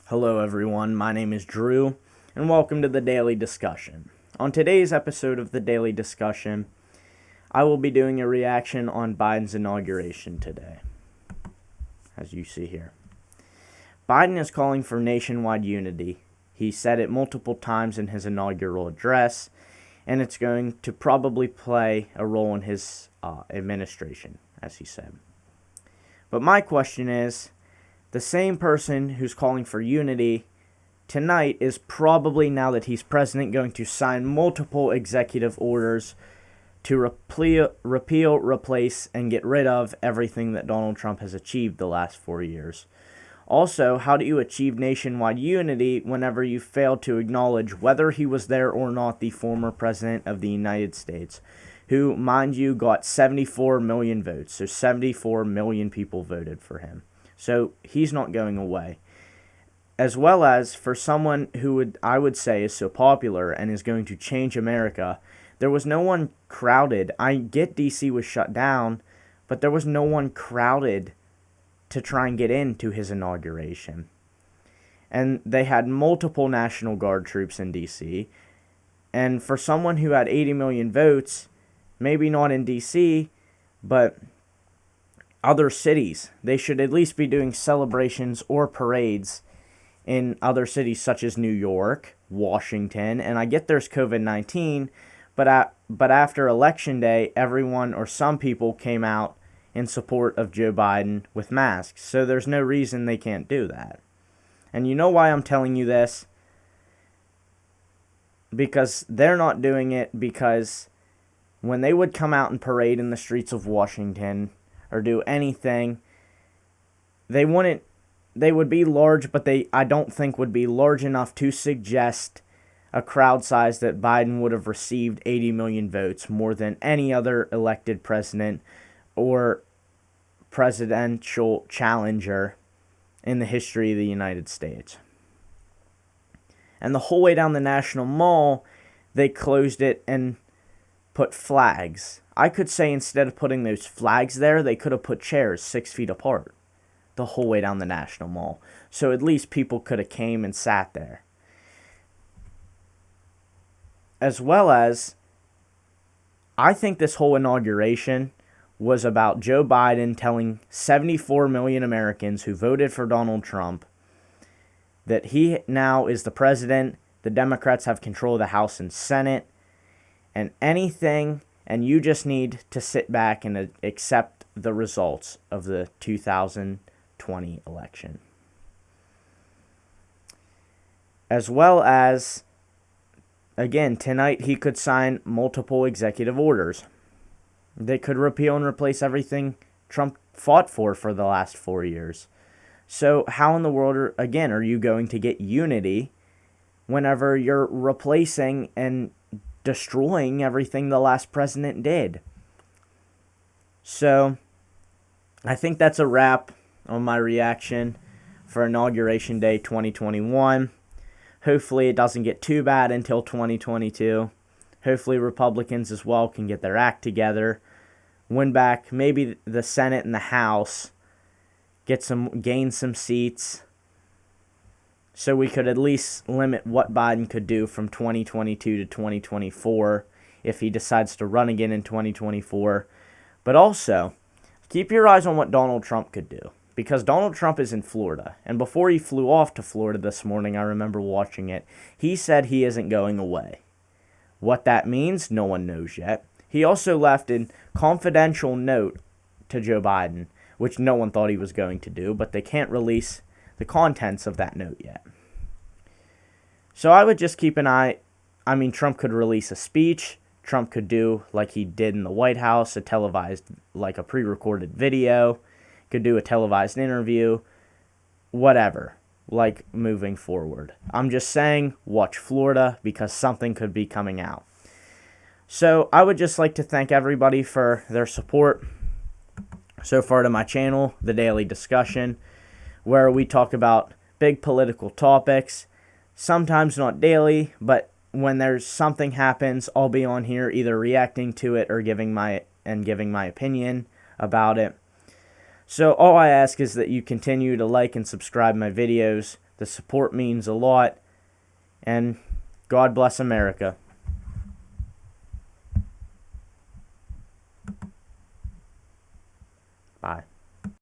Hello everyone, my name is Drew, and welcome to the Daily Discussion. On today's episode of the Daily Discussion, I will be doing a reaction on Biden's inauguration today, as you see here. Biden is calling for nationwide unity. He said it multiple times in his inaugural address, and it's going to probably play a role in his administration, as he said. But my question is, the same person who's calling for unity tonight is probably, now that he's president, going to sign multiple executive orders to repeal, replace, and get rid of everything that Donald Trump has achieved the last 4 years. Also, how do you achieve nationwide unity whenever you fail to acknowledge whether he was there or not the former president of the United States, who, mind you, got 74 million votes, so 74 million people voted for him. So he's not going away. As well as for someone who I would say is so popular and is going to change America, there was no one crowded. I get DC was shut down, but there was no one crowded to try and get into his inauguration. And they had multiple National Guard troops in DC. And for someone who had 80 million votes, maybe not in DC, but other cities, they should at least be doing celebrations or parades in other cities such as New York, Washington, and I get there's COVID-19, but after Election Day, everyone or some people came out in support of Joe Biden with masks, so there's no reason they can't do that. And you know why I'm telling you this? Because they're not doing it, because when they would come out and parade in the streets of Washington or do anything, they would be large, but I don't think would be large enough to suggest a crowd size that Biden would have received 80 million votes, more than any other elected president or presidential challenger in the history of the United States. And the whole way down the National Mall, they closed it and put flags. I could say instead of putting those flags there, they could have put chairs 6 feet apart the whole way down the National Mall. So at least people could have came and sat there. As well as, I think this whole inauguration was about Joe Biden telling 74 million Americans who voted for Donald Trump that he now is the president, the Democrats have control of the House and Senate, and you just need to sit back and accept the results of the 2020 election. As well as, again, tonight he could sign multiple executive orders. They could repeal and replace everything Trump fought for the last 4 years. So how in the world, are you going to get unity whenever you're replacing and destroying everything the last president did? So I think that's a wrap on my reaction for Inauguration Day 2021. Hopefully it doesn't get too bad until 2022. Hopefully Republicans as well can get their act together, win back maybe the Senate and the House, gain some seats, so we could at least limit what Biden could do from 2022 to 2024 if he decides to run again in 2024. But also, keep your eyes on what Donald Trump could do, because Donald Trump is in Florida. And before he flew off to Florida this morning, I remember watching it, he said he isn't going away. What that means, no one knows yet. He also left a confidential note to Joe Biden, which no one thought he was going to do, but they can't release the contents of that note yet. So I would just keep an eye. I mean, Trump could release a speech. Trump could do like he did in the White House, a televised, like a pre-recorded video. Could do a televised interview. Whatever, like moving forward. I'm just saying, watch Florida, because something could be coming out. So I would just like to thank everybody for their support so far to my channel, The Daily Discussion, where we talk about big political topics, sometimes not daily, but when there's something happens, I'll be on here either reacting to it or giving my opinion about it. So all I ask is that you continue to like and subscribe my videos The support means a lot, and God bless America.